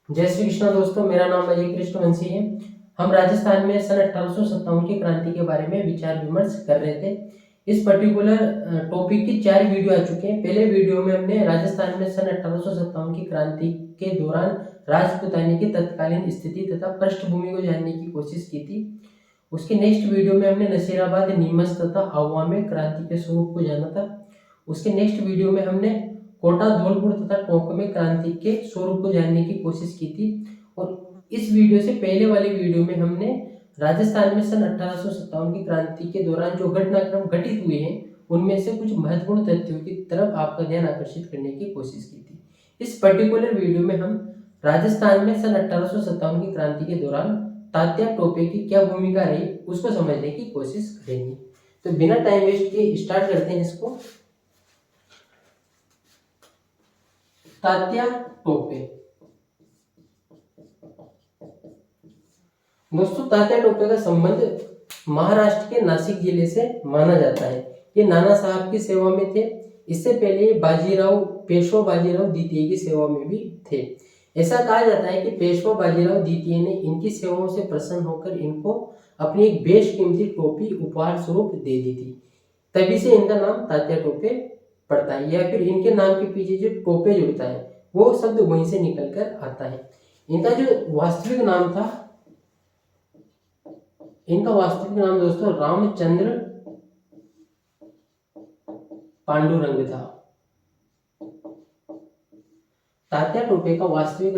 जय श्री कृष्ण दोस्तों, मेरा नाम अजय कृष्ण वंशी है। हम राजस्थान में सन 1857 की क्रांति के बारे में विचार विमर्श कर रहे थे। इस पर्टिकुलर टॉपिक की 4 वीडियो आ चुके हैं। पहले वीडियो में हमने राजस्थान में सन 1857 की क्रांति के दौरान राजपूतानी की तत्कालीन स्थिति तथा पृष्ठभूमि को जानने की कोशिश की थी। उसके नेक्स्ट वीडियो में हमने नसीराबाद, नीमच तथा आबुआ में क्रांति के स्वरूप को जाना था। उसके नेक्स्ट वीडियो में हमने कोटा, धौलपुर तथा टोंक में क्रांति के स्वरूप को जानने की कोशिश की थी। और इस वीडियो से पहले वाले वीडियो में हमने राजस्थान में सन 1857 की क्रांति के दौरान जो घटनाक्रम घटित हुए हैं उनमें से कुछ महत्वपूर्ण तथ्यों की तरफ आपका ध्यान आकर्षित करने की कोशिश की थी। इस पर्टिकुलर वीडियो में हम राजस्थान में सन 1857 की क्रांति के दौरान तात्या टोपे की क्या भूमिका रही उसको समझने की कोशिश करेंगे। तो बिना टाइम वेस्ट किए स्टार्ट करते हैं इसको। तात्या टोपे। दोस्तों, तात्या टोपे का संबंध महाराष्ट्र के नासिक जिले से माना जाता है। ये नाना साहब की सेवा में थे। इससे पहले पेशवा बाजीराव द्वितीय की सेवा में भी थे। ऐसा कहा जाता है कि पेशवा बाजीराव द्वितीय ने इनकी सेवाओं से प्रसन्न होकर इनको अपनी एक बेशकीमती टोपी उपहार स्वरूप दे दी थी। तभी से इनका नाम तात्या टोपे पड़ता है, या फिर इनके नाम के पीछे जो टोपे जुड़ता है वो शब्द वहीं से निकलकर आता है। इनका वास्तविक नाम दोस्तों रामचंद्र पांडुरंग था। तात्या टोपे का वास्तविक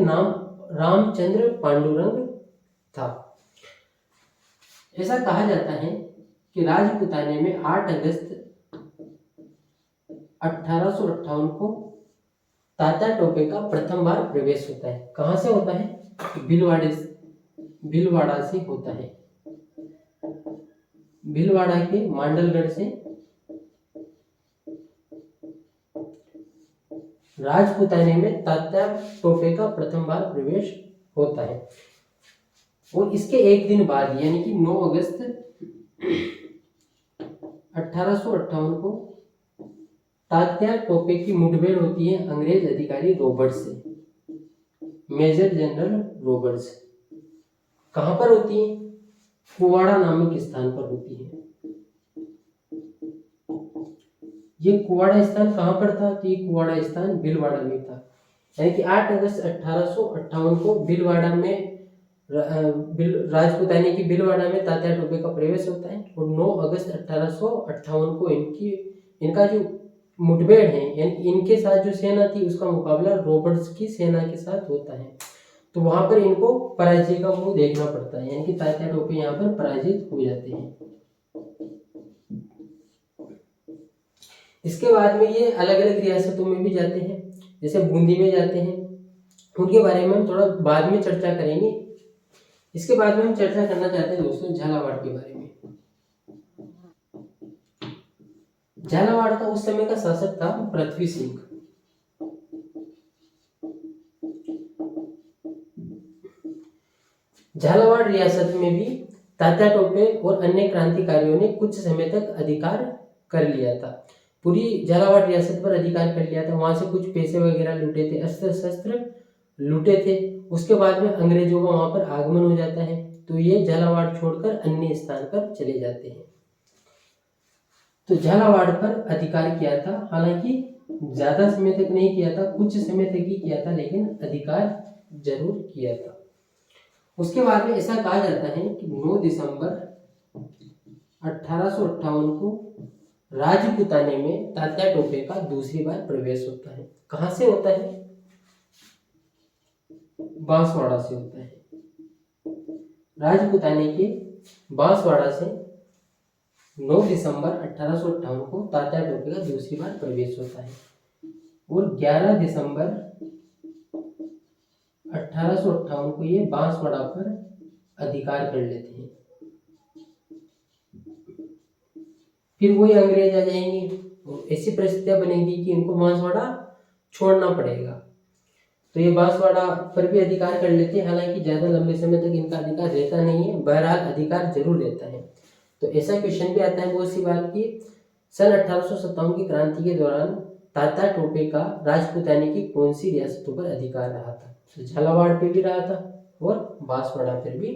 नाम रामचंद्र पांडुरंग था। ऐसा कहा जाता है कि राजपूताने में 8 अगस्त 1858 को तात्या टोपे का प्रथम बार प्रवेश होता है। कहां से होता है? भीलवाड़ा से होता है। भीलवाड़ा के मांडलगढ़ से राजपूताने में तात्या टोपे का प्रथम बार प्रवेश होता है। और इसके एक दिन बाद यानी कि 9 अगस्त 1858 को तात्या टोपे की मुठभेड़ होती है अंग्रेज अधिकारी रॉबर्ट्स से, मेजर जनरल रॉबर्ट्स। कहां पर होती है? कुवाड़ा नामक स्थान पर होती है। ये कुवाड़ा स्थान कहां पर था? तो ये कुवाड़ा स्थान भीलवाड़ा में था। यानी कि 8 अगस्त 1858 को भीलवाड़ा में राजपूतानी की भीलवाड़ा में तात्या टोपे का प्रवेश होता है। और 9 अगस्त 1858 को इनका जो मुठभेड़ है यानी इनके साथ जो सेना थी उसका मुकाबला रॉबर्ट्स की सेना के साथ होता है। तो वहां पर इनको पराजय का मुंह देखना पड़ता है, यानी कि तात्या टोपे यहाँ पर पराजित हो जाते हैं। इसके बाद में ये अलग अलग रियासतों में भी जाते हैं, जैसे बूंदी में जाते हैं। उनके बारे में हम थोड़ा बाद में चर्चा करेंगे। इसके बाद में हम चर्चा करना चाहते हैं दोस्तों झालावाड़ के बारे में। झालावाड़ का उस समय का शासक था पृथ्वी सिंह। झालावाड़ रियासत में भी तात्या टोपे और अन्य क्रांतिकारियों ने कुछ समय तक अधिकार कर लिया था। पूरी झालावाड़ रियासत पर अधिकार कर लिया था। वहां से कुछ पैसे वगैरह लूटे थे, अस्त्र शस्त्र लूटे थे। उसके बाद में अंग्रेजों का वहां पर आगमन हो जाता है, तो ये झालावाड़ छोड़कर अन्य स्थान पर चले जाते हैं। तो झालावाड़ पर अधिकार किया था, हालांकि ज्यादा समय तक नहीं किया था, कुछ समय तक ही किया था, लेकिन अधिकार जरूर किया था। उसके बाद में ऐसा कहा जाता है कि 9 दिसंबर 1858 को राजपूताने में तात्या टोपे का दूसरी बार प्रवेश होता है। कहां से होता है? बांसवाड़ा से होता है। राजपूताने के बांसवाड़ा से 9 दिसंबर 1858 को तात्या टोपे का दूसरी बार प्रवेश होता है। और 11 दिसंबर 1858 को ये बांसवाड़ा पर अधिकार कर लेते हैं। फिर वही अंग्रेज आ जाएंगे और ऐसी परिस्थितियां बनेगी कि इनको बांसवाड़ा छोड़ना पड़ेगा। तो ये बांसवाड़ा पर भी अधिकार कर लेते हैं, हालांकि ज्यादा लंबे समय तक इनका अधिकार रहता नहीं है, बहरहाल अधिकार जरूर रहता है। तो ऐसा क्वेश्चन भी आता है बहुत सी बार कि सन 1857 की क्रांति के दौरान तात्या टोपे का राजपूतानी की कौन सी रियासतों पर अधिकार रहा था? तो झालावाड़ पे भी रहा था और बांसवाड़ा पर भी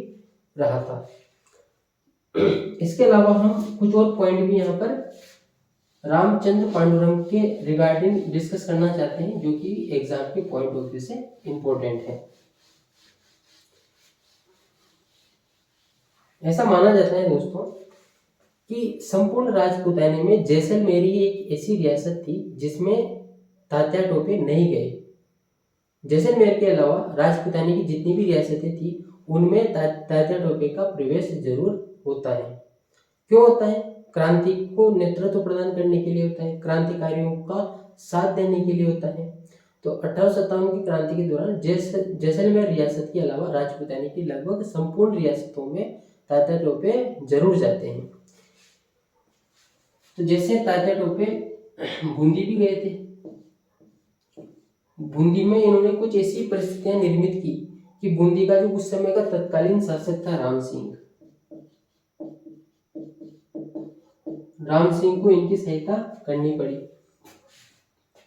रहा था। इसके अलावा हम कुछ और पॉइंट भी यहाँ पर रामचंद्र पांडुरंग के रिगार्डिंग डिस्कस करना चाहते हैं, जो कि एग्जाम के पॉइंट ऑफ व्यू से इंपॉर्टेंट है। ऐसा माना जाता है दोस्तों कि संपूर्ण राजपूताने में जैसलमेरी एक ऐसी रियासत थी जिसमें तात्या टोपे नहीं गए। जैसलमेर के अलावा राजपूताने की जितनी भी रियासतें थी उनमें तात्या टोपे का प्रवेश जरूर होता है। क्यों होता है? क्रांति को नेतृत्व प्रदान करने के लिए होता है, क्रांतिकारियों का साथ देने के लिए होता है। तो 1857 की क्रांति के दौरान जैसलमेर रियासत के अलावा राजपूताने की लगभग संपूर्ण रियासतों में तात्या टोपे जरूर जाते हैं। तो जैसे तात्या टोपे बूंदी भी गए थे, बूंदी में इन्होंने कुछ ऐसी परिस्थितियां निर्मित की कि बूंदी का जो उस समय का तत्कालीन शासक था राम सिंह को इनकी सहायता करनी पड़ी।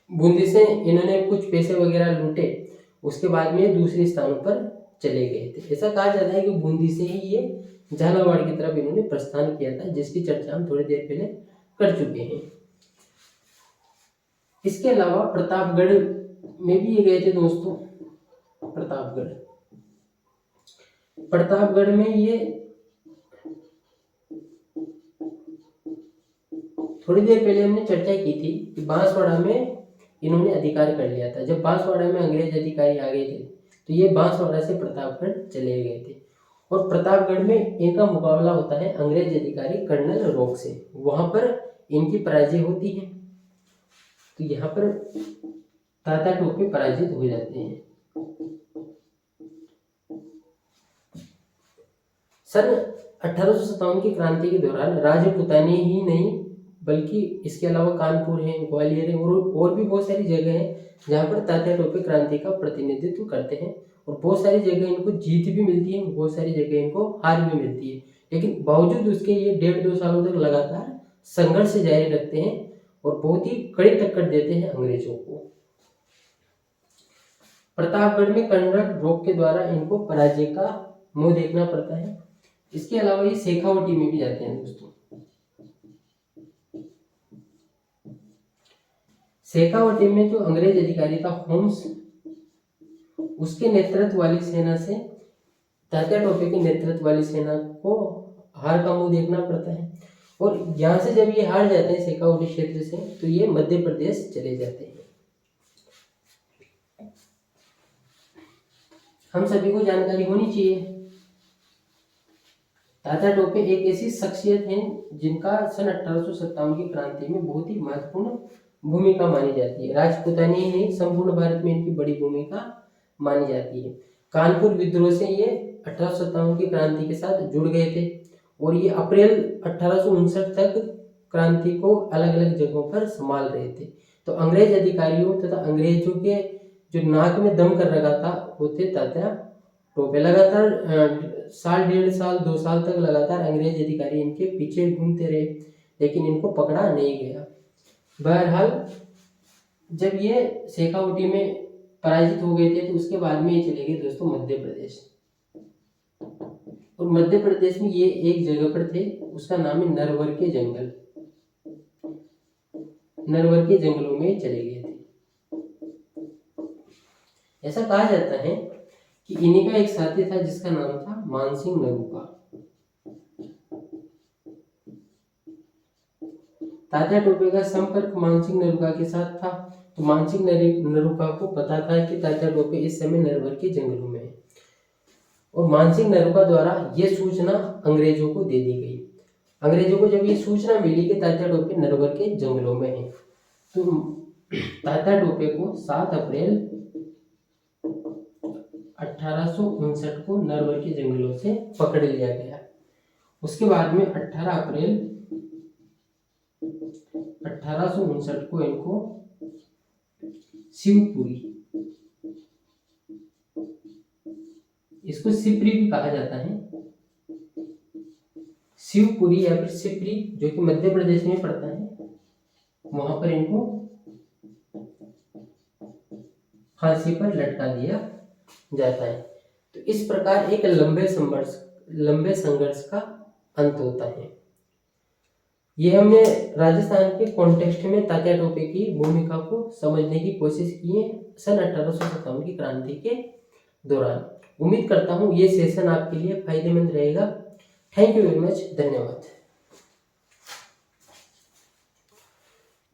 बूंदी से इन्होंने कुछ पैसे वगैरह लूटे, उसके बाद में दूसरे स्थानों पर चले गए थे। ऐसा कहा जाता है कि बूंदी से ही ये झालावाड़ की तरफ इन्होंने प्रस्थान किया था, जिसकी चर्चा हम थोड़ी देर पहले कर चुके हैं। इसके अलावा प्रतापगढ़ में भी ये गए थे दोस्तों। प्रतापगढ़ में ये थोड़ी देर पहले हमने चर्चा की थी कि बांसवाड़ा में इन्होंने अधिकार कर लिया था। जब बांसवाड़ा में अंग्रेज अधिकारी आ गए थे तो ये बांसवाड़ा से प्रतापगढ़ चले गए थे और प्रतापगढ़ में इनका मुकाबला होता है अंग्रेज अधिकारी कर्नल रॉक से। वहां पर इनकी पराजय होती है, तो यहाँ पर तात्या टोपे पराजित हो जाते हैं। सन 1857 की क्रांति के दौरान राजपूतानी ही नहीं बल्कि इसके अलावा कानपुर है, ग्वालियर है और भी बहुत सारी जगह हैं जहाँ पर तात्या टोपे क्रांति का प्रतिनिधित्व करते हैं और बहुत सारी जगह इनको जीत भी मिलती है, बहुत सारी जगह इनको हार भी मिलती है। लेकिन बावजूद उसके ये 1.5-2 सालों तक लगातार संघर्ष जारी रखते हैं और बहुत ही कड़ी टक्कर देते हैं अंग्रेजों को। प्रतापगढ़ में कर्नल रॉक के द्वारा इनको पराजय का मुंह देखना पड़ता है। इसके अलावा ये शेखावटी में भी जाते हैं दोस्तों। शेखावटी में जो अंग्रेज अधिकारी था होम्स, उसके नेतृत्व वाली सेना से तात्या टोपे के नेतृत्व वाली सेना को हार का मुंह देखना पड़ता है और यहाँ से जब ये हार जाते हैं शेखावटी क्षेत्र से तो ये मध्य प्रदेश चले जाते हैं। हम सभी को जानकारी होनी चाहिए, तात्या टोपे एक ऐसी शख्सियत है जिनका सन 1857 की क्रांति में बहुत ही महत्वपूर्ण भूमिका मानी जाती है। राजपूतानी ने संपूर्ण भारत में इनकी बड़ी भूमिका मानी जाती है। कानपुर विद्रोह से ये 1857 की क्रांति के साथ जुड़ गए थे और ये अप्रैल 1859 तक क्रांति को अलग अलग जगहों पर संभाल रहे थे। तो अंग्रेज अधिकारियों तथा अंग्रेजों के जो नाक में दम कर रखा था वो थे तात्या टोपे। लगातार साल 1.5 साल 2 साल तक लगातार अंग्रेज अधिकारी इनके पीछे घूमते रहे, लेकिन इनको पकड़ा नहीं गया। बहरहाल जब ये शेखावटी में पराजित हो गए थे तो उसके बाद में ये चले गए दोस्तों मध्य प्रदेश। और मध्य प्रदेश में ये एक जगह पर थे, उसका नाम है नरवर के जंगल। नरवर के जंगलों में चले गए थे। ऐसा कहा जाता है कि इन्हीं का एक साथी था जिसका नाम था मानसिंह नरूका। तात्या टोपे का संपर्क मानसिंह नरूका के साथ था, तो मानसिंह नरूका को पता था कि तात्या टोपे इस समय नरवर के जंगलों में है और मानसिंह नरूका द्वारा यह सूचना अंग्रेजों को दे दी गई। अंग्रेजों को जब ये सूचना मिली कि तात्या टोपे नरवर के जंगलों में है तो तात्या टोपे को 7 अप्रैल 1859 को नरवर के जंगलों से पकड़ लिया गया। उसके बाद में 18 अप्रैल 1859 को इनको शिवपुरी, इसको सिपरी भी कहा जाता है, शिवपुरी या फिर सिपरी जो कि मध्य प्रदेश में पड़ता है, वहां पर इनको फांसी पर लटका दिया जाता है। तो इस प्रकार एक लंबे संघर्ष का अंत होता है। ये हमने राजस्थान के कॉन्टेक्स्ट में तात्या टोपे की भूमिका को समझने की कोशिश की है सन 1857 की क्रांति के दौरान। उम्मीद करता हूँ ये सेशन आपके लिए फायदेमंद रहेगा। Thank you very much. धन्यवाद।